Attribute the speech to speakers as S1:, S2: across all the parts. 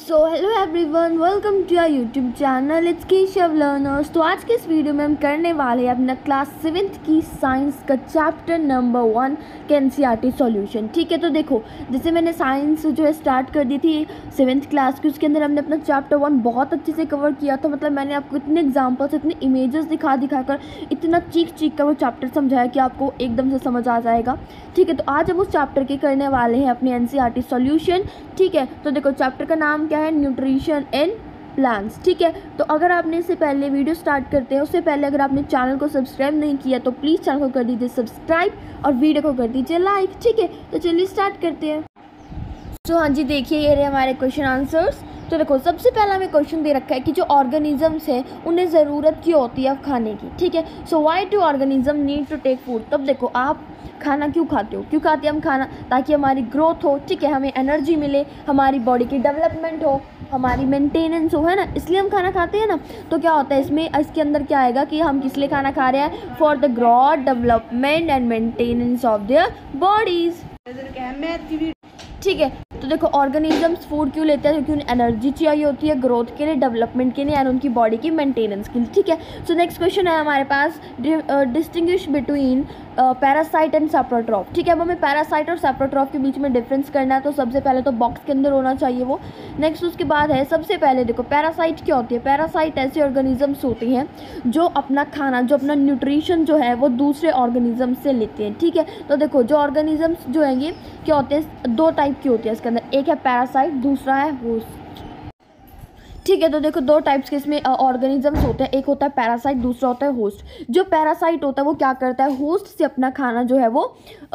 S1: So hello everyone, welcome to our YouTube channel it's Keshav learners. तो आज के इस वीडियो में हम करने वाले हैं अपना क्लास 7th की साइंस का चैप्टर नंबर 1 के एनसीईआरटी सॉल्यूशन। ठीक है, तो देखो जैसे मैंने साइंस जो है स्टार्ट कर दी थी 7th क्लास की, उसके अंदर हमने अपना चैप्टर 1 बहुत अच्छे से कवर किया था। मतलब मैंने आपको इतने एग्जाम्पल्स, इतने इमेजेस दिखाकर इतना चीख कर वो चैप्टर समझाया कि आपको एकदम से समझ आ जाएगा। ठीक है, तो आज हम उस चैप्टर के करने वाले हैं अपने एनसीईआरटी सॉल्यूशन। ठीक है, तो देखो चैप्टर का नाम क्या है, न्यूट्रिशन इन प्लांट्स। ठीक है, तो अगर आपने इससे पहले वीडियो स्टार्ट करते हैं उससे पहले अगर आपने चैनल को सब्सक्राइब नहीं किया तो प्लीज़ चैनल को कर दीजिए सब्सक्राइब और वीडियो को कर दीजिए लाइक। ठीक है, तो चलिए स्टार्ट करते हैं। तो हाँ जी, देखिए ये रहे हमारे क्वेश्चन आंसर्स। तो देखो सबसे पहला हमें क्वेश्चन दे रखा है कि जो ऑर्गेनिजम्स हैं उन्हें ज़रूरत क्यों होती है खाने की। ठीक है, so why do organism need to take food. तब देखो आप खाना क्यों खाते हो, क्यों खाते हैं हम खाना, ताकि हमारी ग्रोथ हो। ठीक है, हमें एनर्जी मिले, हमारी बॉडी की डेवलपमेंट हो, हमारी मेंटेनेंस हो, है ना, इसलिए हम खाना खाते हैं ना। तो क्या होता है इसके अंदर क्या आएगा कि हम किस लिए खाना खा रहे हैं, for the growth development and maintenance of their bodies. ठीक है, तो देखो ऑर्गेनिजम्स फूड क्यों लेते हैं, क्योंकि उन्हें एनर्जी चाहिए होती है ग्रोथ के लिए, डेवलपमेंट के लिए और उनकी बॉडी की मेंटेनेंस के लिए। ठीक है, सो नेक्स्ट क्वेश्चन है हमारे पास, डिस्टिंग्विश बिटवीन पैरासाइट एंड सैप्रोट्रॉफ। ठीक है, अब हमें पैरासाइट और सैप्रोट्रॉफ के बीच में डिफरेंस करना है। तो सबसे पहले तो बॉक्स के अंदर होना चाहिए वो। नेक्स्ट उसके बाद है, सबसे पहले देखो पैरासाइट क्या होती है। पैरासाइट ऐसे ऑर्गेनिजम्स होते हैं जो अपना खाना, जो अपना न्यूट्रिशन जो है वो दूसरे ऑर्गेनिज्म से लेते हैं। ठीक है, तो देखो जो ऑर्गेनिजम्स जो हैं ये क्या होते हैं, दो टाइप की होती है इसके अंदर, एक है पैरासाइट, दूसरा है होस्ट। ठीक है, तो देखो दो टाइप्स के इसमें ऑर्गेनिजम्स होते हैं, एक होता है पैरासाइट, दूसरा होता है होस्ट। जो पैरासाइट होता है वो क्या करता है, होस्ट से अपना खाना जो है वो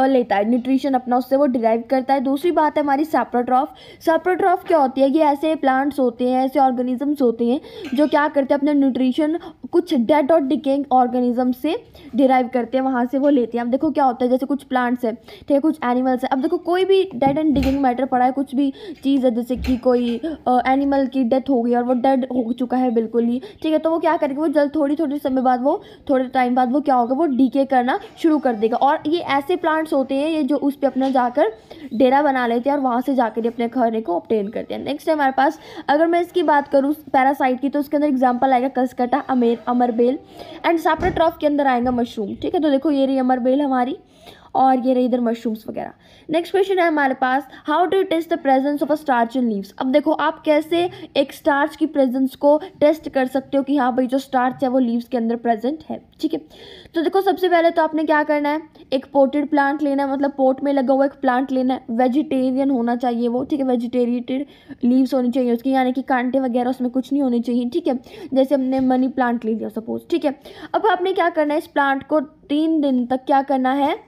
S1: लेता है, न्यूट्रिशन अपना उससे वो डिराइव करता है। दूसरी बात है हमारी सैप्रोट्रॉफ। सैप्रोट्रॉफ क्या होती है, ये ऐसे प्लांट्स होते हैं, ऐसे ऑर्गेनिजम्स होते हैं जो क्या करते हैं अपना न्यूट्रिशन कुछ डेड और डिकेइंग ऑर्गेनिज्म से डिराइव करते हैं, वहाँ से वो लेते हैं। अब देखो क्या होता है, जैसे कुछ प्लांट्स है, ठीक है, कुछ एनिमल्स है। अब देखो कोई भी डेड एंड डिकेइंग मैटर पड़ा है, कुछ भी चीज़ है, जैसे कि कोई एनिमल की डेथ हो गई और वो डेड हो चुका है बिल्कुल ही। ठीक है, तो वो क्या करेगा, वो जल्द थोड़ी समय बाद, वो थोड़े टाइम बाद वो क्या होगा, वो डीके करना शुरू कर देगा। और ये ऐसे प्लांट्स होते हैं ये जो उस पर अपना जाकर डेरा बना लेते हैं और वहाँ से जाकर अपने खाने को ऑब्टेन करते हैं। नेक्स्ट है हमारे पास, अगर मैं इसकी बात करूँ पैरासाइट की, तो उसके अंदर एग्जाम्पल आएगा कसकटा, अमरबेल एंड सैप्रोट्रॉफ के अंदर आएगा मशरूम। ठीक है, तो देखो ये रही अमरबेल हमारी और ये रही इधर मशरूम्स वगैरह। नेक्स्ट क्वेश्चन है हमारे पास, how do test the presence of a starch in leaves. अब देखो आप कैसे एक स्टार्च की प्रेजेंस को टेस्ट कर सकते हो कि हाँ भाई जो स्टार्च है वो लीव्स के अंदर प्रेजेंट है। ठीक है, तो देखो सबसे पहले तो आपने क्या करना है, एक पोटेड प्लांट लेना है, मतलब पोट में लगा हुआ एक प्लांट लेना है, वेजिटेरियन होना चाहिए वो। ठीक है, वेजिटेरिएटेड लीव्स होनी चाहिए उसकी, यानी कि कांटे वगैरह उसमें कुछ नहीं होने चाहिए। ठीक है, जैसे हमने मनी प्लांट ले लिया सपोज। ठीक है, अब आपने क्या करना है, इस प्लांट को 3 दिन तक क्या करना है,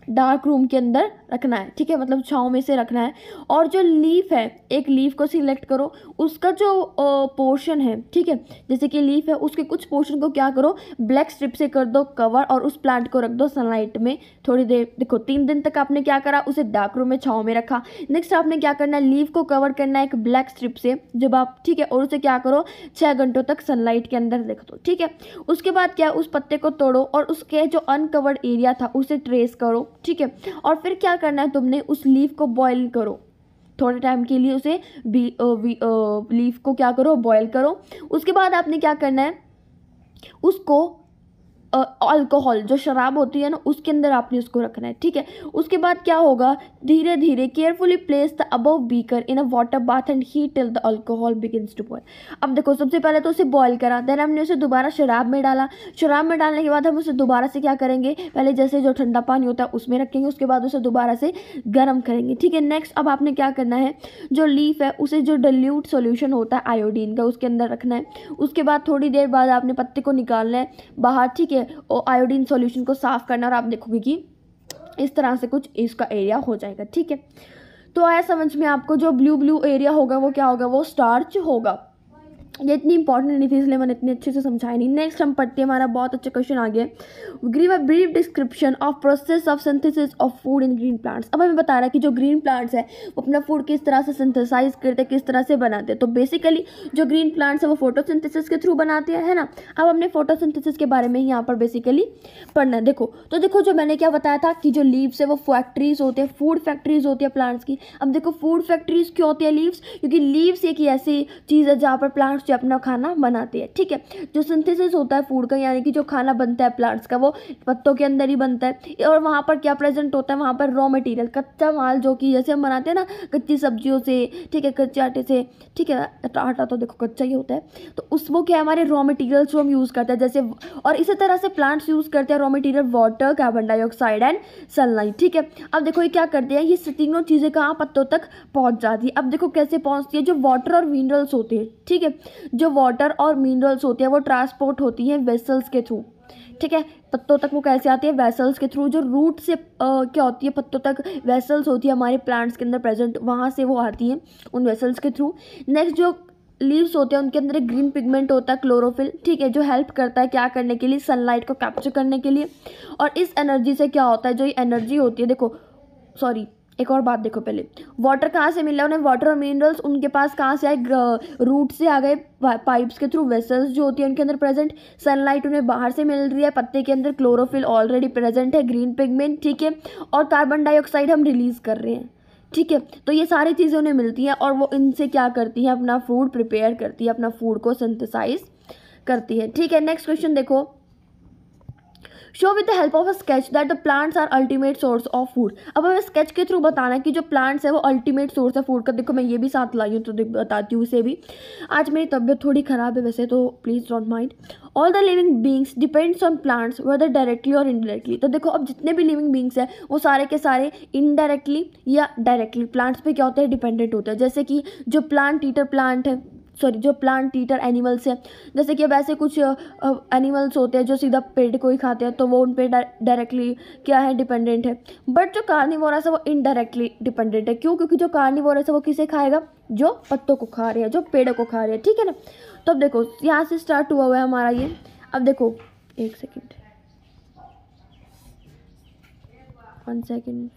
S1: डार्क रूम के अंदर रखना है। ठीक है, मतलब छाँव में से रखना है। और जो लीफ है, एक लीफ को सिलेक्ट करो, उसका जो पोर्शन है, ठीक है, जैसे कि लीफ है उसके कुछ पोर्शन को क्या करो, ब्लैक स्ट्रिप से कर दो कवर और उस प्लांट को रख दो सनलाइट में थोड़ी देर। देखो 3 दिन तक आपने क्या करा, उसे डार्क रूम में छाँव में रखा। नेक्स्ट आपने क्या करना है, लीफ को कवर करना है एक ब्लैक स्ट्रिप से जब आप, ठीक है, और उसे क्या करो 6 घंटों तक सनलाइट के अंदर रख दो। ठीक है, उसके बाद क्या, उस पत्ते को तोड़ो और उसके जो अनकवर्ड एरिया था उसे ट्रेस करो। ठीक है, और फिर क्या करना है, तुमने उस लीफ को बॉईल करो थोड़े टाइम के लिए, उसे लीफ को क्या करो, बॉईल करो। उसके बाद आपने क्या करना है, उसको अल्कोहल जो शराब होती है ना उसके अंदर आपने उसको रखना है। ठीक है, उसके बाद क्या होगा, धीरे धीरे carefully place the above beaker in a water bath and heat till the alcohol begins to boil. अब देखो सबसे पहले तो उसे बॉयल करा, देन हमने उसे दोबारा शराब में डाला। शराब में डालने के बाद हम उसे दोबारा से क्या करेंगे, पहले जैसे जो ठंडा पानी होता है उसमें रखेंगे, उसके बाद उसे दोबारा से गर्म करेंगे। ठीक है, नेक्स्ट अब आपने क्या करना है, जो लीफ है उसे जो डिल्यूट सोल्यूशन होता है आयोडीन का उसके अंदर रखना है। उसके बाद थोड़ी देर बाद आपने पत्ते को निकालना है बाहर। ठीक है, और आयोडीन सॉल्यूशन को साफ करना और आप देखोगे कि इस तरह से कुछ इसका एरिया हो जाएगा। ठीक है, तो आया समझ में आपको, जो ब्लू एरिया होगा वो क्या होगा, वो स्टार्च होगा। ये इतनी इंपॉर्टेंट नहीं थी इसलिए मैंने इतनी अच्छे से समझाया नहीं। नेक्स्ट हम पढ़ते हैं, हमारा बहुत अच्छा क्वेश्चन आ गया, give a brief description of process of synthesis of food in green plants. अब हमें बता रहा है कि जो ग्रीन प्लांट्स है वो अपना फूड किस तरह से सिंथेसाइज करते हैं, किस तरह से बनाते हैं। तो बेसिकली जो ग्रीन प्लांट्स है वो फोटोसिंथेसिस के थ्रू बनाते हैं, है ना। अब हमने फोटोसिंथेसिस के बारे में यहाँ पर बेसिकली पढ़ना है। देखो जो मैंने क्या बताया था कि जो लीव्स है वो फैक्ट्रीज होते हैं, फूड फैक्ट्रीज होती है प्लांट्स की। अब देखो फूड फैक्ट्रीज क्यों होती है लीव्स, क्योंकि लीव्स एक ऐसी चीज़ है जहाँ पर प्लांट्स जो अपना खाना बनाते हैं, ठीक है। जो सिंथेसिस होता है फूड का, यानी कि जो खाना बनता है प्लांट्स का, वो पत्तों के अंदर ही बनता है। और वहाँ पर क्या प्रेजेंट होता है, वहाँ पर रॉ मटेरियल, कच्चा माल, जो कि जैसे हम बनाते हैं ना कच्ची सब्जियों से, ठीक है, कच्चे आटे से, ठीक है। आटा तो देखो कच्चा ही होता है, तो उस वो क्या है हमारे रॉ मटेरियल्स जो हम यूज़ करते हैं जैसे। और इसी तरह से प्लांट्स यूज़ करते हैं raw material water, carbon dioxide and sunlight, ठीक है। अब देखो ये क्या करते हैं, ये तीनों चीज़ें कहाँ पत्तों तक पहुँच जाती है। अब देखो कैसे पहुँचती है, जो वाटर और मिनरल्स होते हैं, ठीक है, जो वाटर और मिनरल्स होते हैं वो ट्रांसपोर्ट होती हैं वेसल्स के थ्रू, ठीक है। पत्तों तक वो कैसे आती है, वेसल्स के थ्रू। जो रूट से क्या होती है, पत्तों तक वेसल्स होती है हमारे प्लांट्स के अंदर प्रेजेंट, वहाँ से वो आती हैं उन वेसल्स के थ्रू। नेक्स्ट जो लीव्स होते हैं उनके अंदर एक ग्रीन पिगमेंट होता है क्लोरोफिल, ठीक है, जो हेल्प करता है क्या करने के लिए, सनलाइट को कैप्चर करने के लिए। और इस एनर्जी से क्या होता है, जो ये एनर्जी होती है, देखो सॉरी एक और बात देखो, पहले वाटर कहाँ से मिला उन्हें, वाटर और मिनरल्स उनके पास कहाँ से आए, रूट से आ गए, पाइप्स के थ्रू, वेसल्स जो होती है उनके अंदर प्रेजेंट, सनलाइट उन्हें बाहर से मिल रही है, पत्ते के अंदर क्लोरोफिल ऑलरेडी प्रेजेंट है, ग्रीन पिगमेंट, ठीक है, और कार्बन डाइऑक्साइड हम रिलीज कर रहे हैं, ठीक है। तो ये सारी चीज़ें उन्हें मिलती हैं और वो इनसे क्या करती हैं, अपना फूड प्रिपेयर करती है, अपना फूड को सिंथेसाइज करती है, ठीक है। नेक्स्ट क्वेश्चन देखो, show with the help of a sketch that the plants are ultimate source of food. अब हमें स्केच के थ्रू बताना है कि जो प्लांट्स है वो अल्टीमेट सोर्स है फूड का। देखो मैं ये भी साथ लाई हूँ तो बताती हूँ इसे भी। आज मेरी तबीयत थोड़ी ख़राब है वैसे, तो please don't mind. All the living beings depends on plants whether directly और इनडायरेक्टली। तो देखो अब जितने भी लिविंग बींग्स हैं वो सारे के सारे इनडायरेक्टली या डायरेक्टली प्लांट्स पे क्या होते हैं, डिपेंडेंट होते हैं। जैसे कि जो प्लांट ईटर प्लांट है, सॉरी जो प्लांट ईटर एनिमल्स है, जैसे कि अब ऐसे कुछ एनिमल्स होते हैं जो सीधा पेड़ को ही खाते हैं, तो वो उन पे डायरेक्टली क्या है, डिपेंडेंट है। बट जो कार्निवोरस है वो इनडायरेक्टली डिपेंडेंट है। क्यों? क्योंकि जो कार्निवोरस है वो किसे खाएगा, जो पत्तों को खा रहे हैं, जो पेड़ों को खा रहे हैं, ठीक है ना। तो अब देखो यहाँ से स्टार्ट हुआ हुआ है हमारा ये। अब देखो एक सेकेंड, 1 सेकेंड,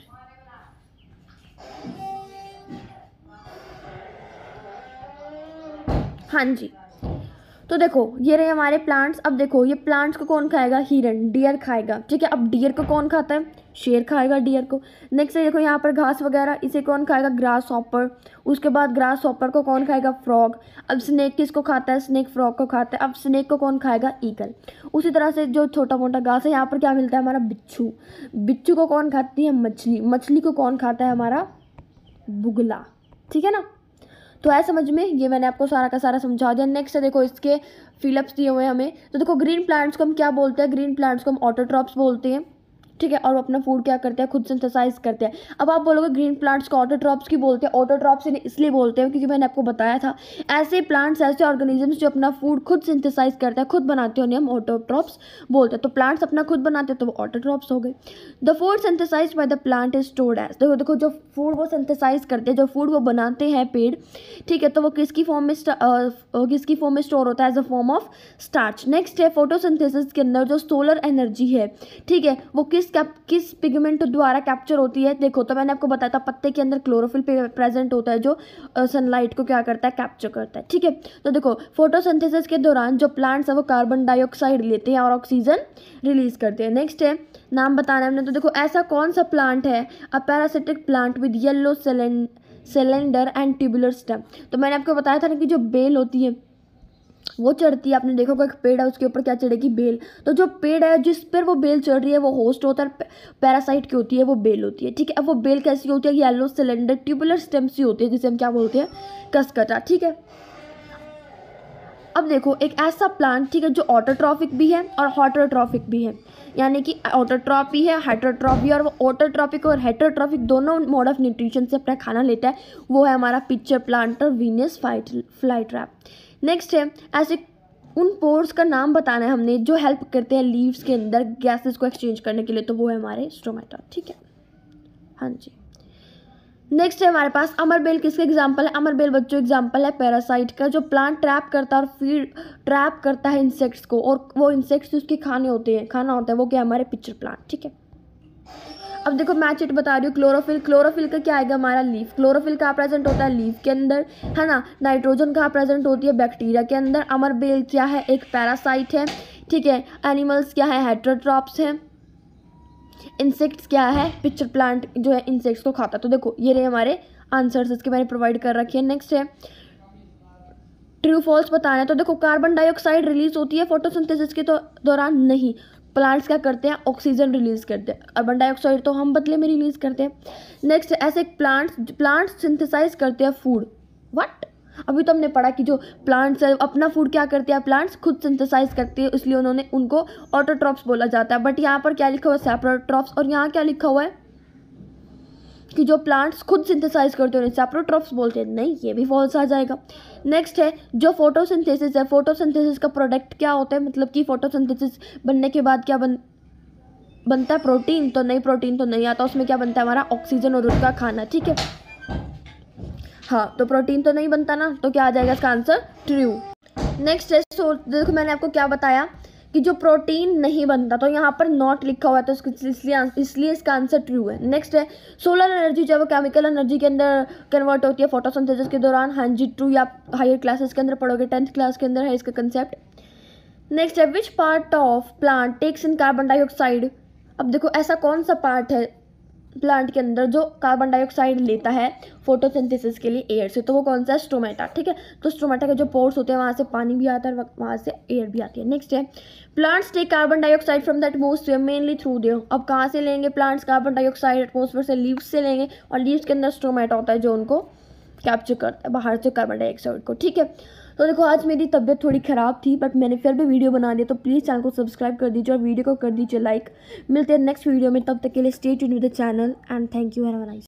S1: हाँ जी। तो देखो ये रहे हमारे प्लांट्स। अब देखो ये प्लांट्स को कौन खाएगा, हिरन, डियर खाएगा, ठीक है। अब डियर को कौन खाता है, शेर खाएगा डियर को। नेक्स्ट है देखो यहाँ पर घास वगैरह, इसे कौन खाएगा, ग्रास हॉपर। उसके बाद ग्रास हॉपर को कौन खाएगा, फ्रॉग। अब स्नेक किसको खाता है, स्नेक फ्रॉग को खाता है। अब स्नेक को कौन खाएगा, ईगल। उसी तरह से जो छोटा मोटा घास है यहाँ पर क्या मिलता है, हमारा बिच्छू। बिच्छू को कौन खाती है, मछली। मछली को कौन खाता है, हमारा बुगला, ठीक है ना। तो है समझ में, ये मैंने आपको सारा का सारा समझा दिया। नेक्स्ट है देखो इसके फिलअप्स दिए हुए हैं हमें। तो देखो ग्रीन प्लांट्स को हम क्या बोलते हैं, ग्रीन प्लांट्स को हम ऑटोट्रॉप्स बोलते हैं, ठीक है। और वो अपना फूड क्या करते हैं, खुद सिंथेसाइज करते हैं। अब आप बोलोगे ग्रीन प्लांट्स को ऑटोट्रॉप्स की बोलते हैं। ऑटोट्रॉप्स इसलिए बोलते हैं क्योंकि मैंने आपको बताया था ऐसे प्लांट्स, ऐसे ऑर्गेनिजम्स जो अपना फूड खुद सिंथेसाइज करते हैं, खुद बनाते हैं, उन्हें हम ऑटोट्रॉप्स बोलते हैं। तो प्लांट्स अपना खुद बनाते हैं तो वो ऑटोट्रॉप्स हो गए। The food synthesize by the plant is stored as, देखो जो फूड वो सिंथेसाइज करते हैं, जो फूड वो बनाते हैं पेड़, ठीक है, तो वो किसकी फॉर्म में स्टोर होता है, as a form of starch. Next है फोटोसिंथेसिस के अंदर जो सोलर एनर्जी है, ठीक है, वो किस पिगमेंट द्वारा कैप्चर होती है। देखो तो मैंने आपको बताया था पत्ते के अंदर क्लोरोफिल प्रेजेंट होता है जो सनलाइट को क्या करता है, कैप्चर करता है, ठीक है। तो देखो फोटोसिंथेसिस के दौरान जो प्लांट्स है वो कार्बन डाइऑक्साइड लेते हैं और ऑक्सीजन रिलीज करते हैं। नेक्स्ट है नाम बताना है हमने। तो देखो ऐसा कौन सा प्लांट है, a parasitic plant with yellow cylinder and tubular stem. तो मैंने आपको बताया था ना कि जो बेल होती है वो चढ़ती है, आपने देखा होगा एक पेड़ है उसके ऊपर क्या चढ़ेगी, बेल। तो जो पेड़ है जिस पर वो बेल चढ़ रही है वो होस्ट होता है, पैरासाइट की होती है, वो बेल होती है, ठीक है। अब वो बेल कैसी होती है, येलो सिलेंडर ट्यूबुलर स्टेम सी होती है, जिसे हम क्या बोलते हैं, कसकटा, ठीक है। अब देखो एक ऐसा प्लांट, ठीक है, जो ऑटोट्रॉफिक भी है और हेटरोट्रॉफिक भी है, यानी कि ऑटोट्रॉफ भी है, हेटरोट्रॉफ भी है। और वो ऑटोट्रॉफिक और हेटरोट्रॉफिक दोनों मोड ऑफ न्यूट्रिशन से अपना खाना लेता है, वो है हमारा पिक्चर प्लांट और वीनस फ्लाई ट्रैप। नेक्स्ट है ऐसे उन पोर्स का नाम बताना है हमने जो हेल्प करते हैं लीव्स के अंदर गैसेस को एक्सचेंज करने के लिए, तो वो है हमारे स्टोमेटा, ठीक है, हाँ जी। नेक्स्ट है हमारे पास अमरबेल। किसका एग्जाम्पल है? अमरबेल बच्चों एग्जाम्पल है पैरासाइट का, जो प्लांट ट्रैप करता है और फीड ट्रैप करता है इंसेक्ट्स को, और वो इंसेक्ट्स उसके खाना होता है वो क्या, हमारे पिक्चर प्लांट। ठीक है, अब देखो मैं चिट बता रही हूँ क्लोरोफिल। क्लोरोफिल का क्या आएगा? हमारा लीफ। क्लोरोफिल कहाँ प्रेजेंट होता है? लीफ के अंदर, है ना। नाइट्रोजन कहाँ प्रेजेंट होती है? बैक्टीरिया के अंदर। अमरबेल क्या है? एक पैरासाइट है। ठीक है, एनिमल्स क्या है? हेटरोट्रॉप्स है। इंसेक्ट्स क्या है? पिक्चर प्लांट जो है इंसेक्ट्स को खाता है। तो देखो ये रहे हमारे आंसर्स, इसके मैंने प्रोवाइड कर रखे हैं। नेक्स्ट है ट्रू फॉल्स बताना है। तो देखो कार्बन डाइऑक्साइड रिलीज होती है फोटोसिंथेसिस के दौरान? नहीं। प्लांट्स क्या करते हैं? ऑक्सीजन रिलीज करते हैं। कार्बन डाइऑक्साइड तो हम बदले में रिलीज करते हैं। नेक्स्ट ऐसे प्लांट्स सिंथेसाइज करते हैं फूड। व्हाट? अभी तो हमने पढ़ा कि जो प्लांट्स है अपना फूड क्या करते हैं? प्लांट्स खुद सिंथेसाइज करते हैं, इसलिए उन्होंने उनको ऑटोट्रॉप्स बोला जाता है। बट यहाँ पर क्या लिखा हुआ है? सैप्रोट्रॉप्स। और यहाँ क्या लिखा हुआ है कि जो प्लांट्स खुद सिंथेसाइज करते हैं उन्हें सैप्रोट्रॉप्स बोलते हैं। नहीं, ये भी फॉल्स आ जाएगा। नेक्स्ट है जो फोटोसिंथेसिस है, फोटोसिंथेसिस का प्रोडक्ट क्या होता है? मतलब कि फोटोसिंथेसिस बनने के बाद क्या बनता है? प्रोटीन। तो नहीं, प्रोटीन तो नहीं आता, उसमें क्या बनता है? हमारा ऑक्सीजन और उसका खाना। ठीक है, हाँ, तो प्रोटीन तो नहीं बनता ना, तो क्या आ जाएगा इसका आंसर? ट्रू। नेक्स्ट है देखो मैंने आपको क्या बताया कि जो प्रोटीन नहीं बनता, तो यहाँ पर नॉट लिखा हुआ है, तो इसलिए इसका आंसर ट्रू है। नेक्स्ट है सोलर एनर्जी जो है वो केमिकल एनर्जी के अंदर कन्वर्ट होती है फोटोसिंथेसिस के दौरान। हाँ जी, ट्रू। या हायर क्लासेस के अंदर पढ़ोगे, 10th क्लास के अंदर है इसका कंसेप्ट। नेक्स्ट है which part of plant takes in carbon dioxide. अब देखो ऐसा कौन सा पार्ट है प्लांट के अंदर जो कार्बन डाइऑक्साइड लेता है फोटोसिंथेसिस के लिए एयर से? तो वो कौन सा है? स्टोमेटा। ठीक है, तो स्टोमेटा के जो पोर्स होते हैं वहाँ से पानी भी आता है, वहाँ से एयर भी आती है। नेक्स्ट है plants take carbon dioxide from the atmosphere mainly through their. अब कहाँ से लेंगे प्लांट्स कार्बन डाइऑक्साइड? एटमॉस्फेयर से, लीव्स से लेंगे, और लीव्स के अंदर स्टोमेटा होता है जो उनको कैप्चर करता है बाहर से कार्बन डाइऑक्साइड को। ठीक है, तो देखो आज मेरी तबीयत थोड़ी ख़राब थी, बट मैंने फिर भी वीडियो बना दिया, तो प्लीज़ चैनल को सब्सक्राइब कर दीजिए और वीडियो को कर दीजिए लाइक। मिलते हैं नेक्स्ट वीडियो में, तब तक के लिए stay tuned with the channel and thank you. Have a nice